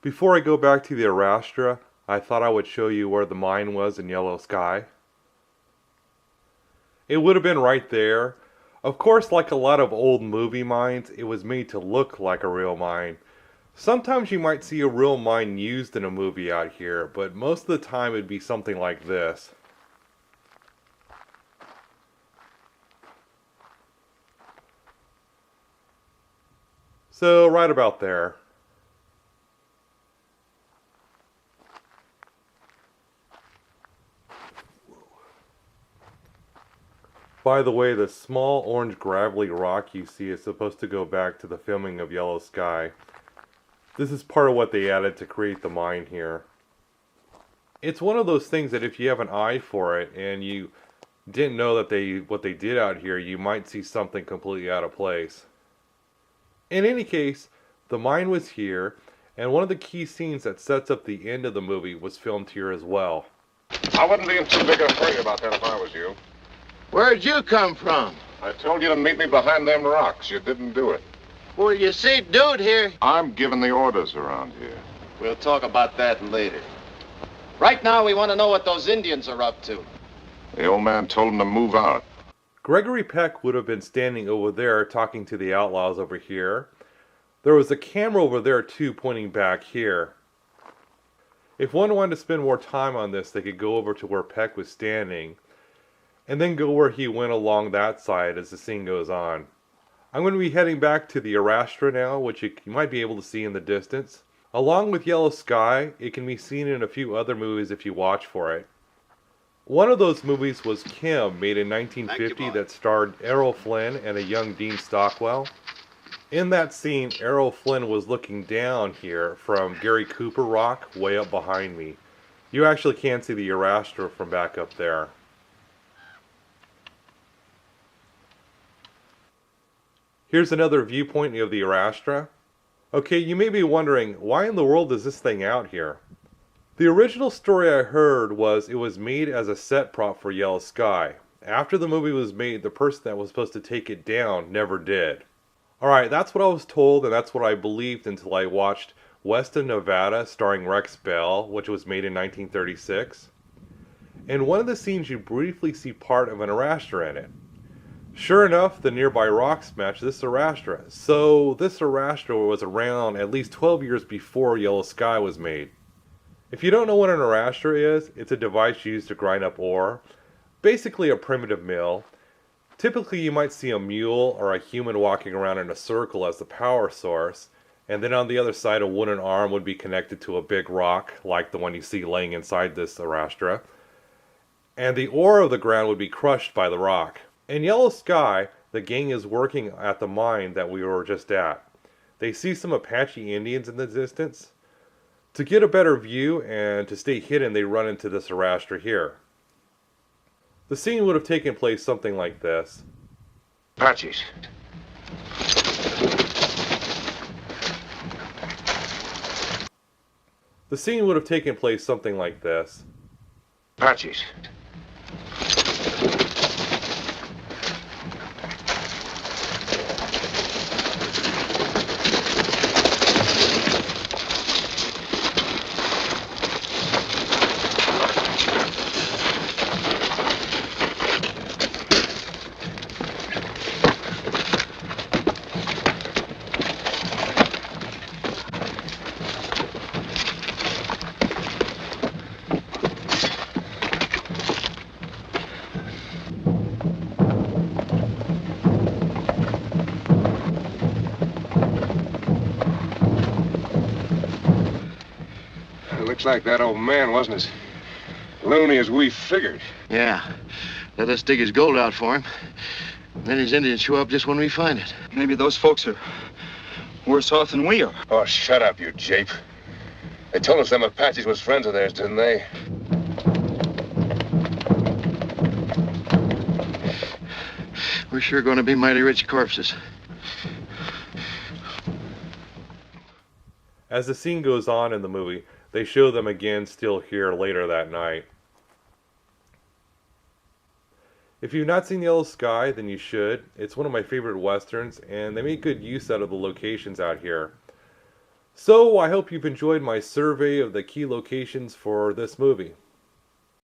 Before I go back to the Arastra, I thought I would show you where the mine was in Yellow Sky. It would have been right there. Of course, like a lot of old movie mines, it was made to look like a real mine. Sometimes you might see a real mine used in a movie out here, but most of the time it'd be something like this. So, right about there. By the way, the small orange gravelly rock you see is supposed to go back to the filming of Yellow Sky. This is part of what they added to create the mine here. It's one of those things that if you have an eye for it and you didn't know that what they did out here, you might see something completely out of place. In any case, the mine was here, and one of the key scenes that sets up the end of the movie was filmed here as well. I wouldn't be in too big a hurry about that if I was you. Where'd you come from? I told you to meet me behind them rocks. You didn't do it. Well, you see, dude here. I'm giving the orders around here. We'll talk about that later. Right now, we want to know what those Indians are up to. The old man told them to move out. Gregory Peck would have been standing over there talking to the outlaws over here. There was a camera over there too pointing back here. If one wanted to spend more time on this, they could go over to where Peck was standing and then go where he went along that side as the scene goes on. I'm going to be heading back to the Arastra now, which you might be able to see in the distance. Along with Yellow Sky, it can be seen in a few other movies if you watch for it. One of those movies was Kim, made in 1950, that starred Errol Flynn and a young Dean Stockwell. In that scene, Errol Flynn was looking down here from Gary Cooper Rock, way up behind me. You actually can see the Arastra from back up there. Here's another viewpoint of the Arastra. Okay, you may be wondering, why in the world is this thing out here? The original story I heard was it was made as a set prop for Yellow Sky. After the movie was made, the person that was supposed to take it down never did. Alright, that's what I was told, and that's what I believed until I watched West of Nevada starring Rex Bell, which was made in 1936. In one of the scenes you briefly see part of an Arastra in it. Sure enough, the nearby rocks match this Arastra. So this Arastra was around at least 12 years before Yellow Sky was made. If you don't know what an Arastra is, it's a device used to grind up ore. Basically a primitive mill. Typically you might see a mule or a human walking around in a circle as the power source, and then on the other side a wooden arm would be connected to a big rock, like the one you see laying inside this Arastra. And the ore of the ground would be crushed by the rock. In Yellow Sky, the gang is working at the mine that we were just at. They see some Apache Indians in the distance. To get a better view and to stay hidden, they run into this Arastra here. The scene would have taken place something like this. Apaches. The scene would have taken place something like this. Apaches. Looks like that old man wasn't as loony as we figured. Yeah. Let us dig his gold out for him. Then his Indians show up just when we find it. Maybe those folks are worse off than we are. Oh, shut up, you jape. They told us them Apaches was friends of theirs, didn't they? We're sure going to be mighty rich corpses. As the scene goes on in the movie, they show them again still here later that night. If you've not seen Yellow Sky, then you should. It's one of my favorite westerns, and they make good use out of the locations out here. So I hope you've enjoyed my survey of the key locations for this movie.